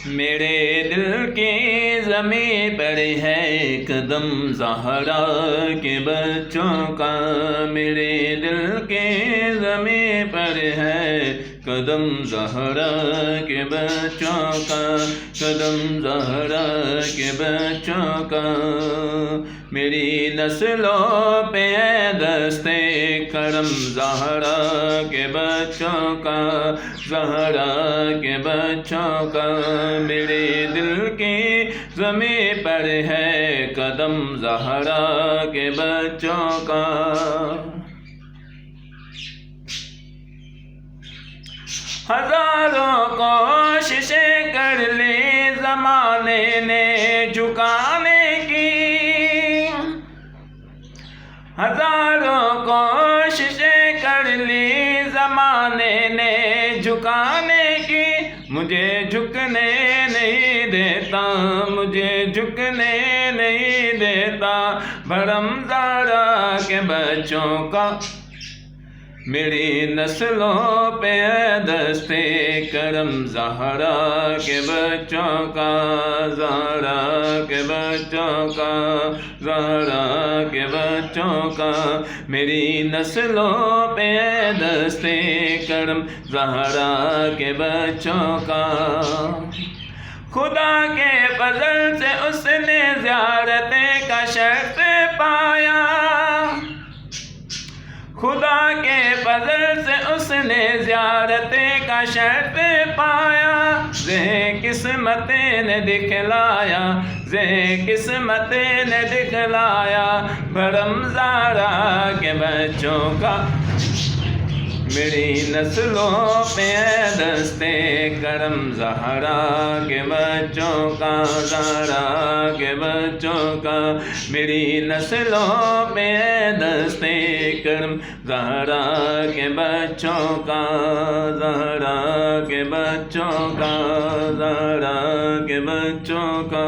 میرے دل کی زمین پر ہے قدم زہرا کے بچوں کا، میرے دل کی زمین پر ہے قدم زہرا کے بچوں کا، قدم زہرا کے بچوں کا۔ میری نسلوں پہ ہے دستے کرم زہرا کے بچوں کا، زہرا کے بچوں کا۔ میرے دل کی زمین پر ہے قدم زہرا کے بچوں کا۔ ہزاروں کوششیں کر لی زمانے نے جھکانے کی، ہزاروں کوششیں کر لی زمانے نے جھکانے کی، مجھے جھکنے نہیں دیتا، مجھے جھکنے نہیں دیتا بھرم زہرا کے بچوں کا۔ میری نسلوں پہ ہے دستے کرم زہرا کے بچوں کا، زہرا کے بچوں کا، زہرا کے بچوں کا۔ میری نسلوں پہ ہے دستے کرم زہرا کے بچوں کا۔ خدا کے فضل سے اس نے زیارت کا شرف پایا، خدا کے فضل سے اس نے زیارت کا شرف پایا۔ ذہ قسمت نے دکھلایا، ذہ قسمت نے دکھلایا بھرم زہرا کے بچوں کا۔ میری نسلوں پہ ہے دستے کرم زہرا کے بچوں کا، زہرا کے بچوں کا۔ میری نسلوں پہ ہے دستے کرم زہرا کے بچوں کا، زہرا کے بچوں کا، زہرا کے بچوں کا۔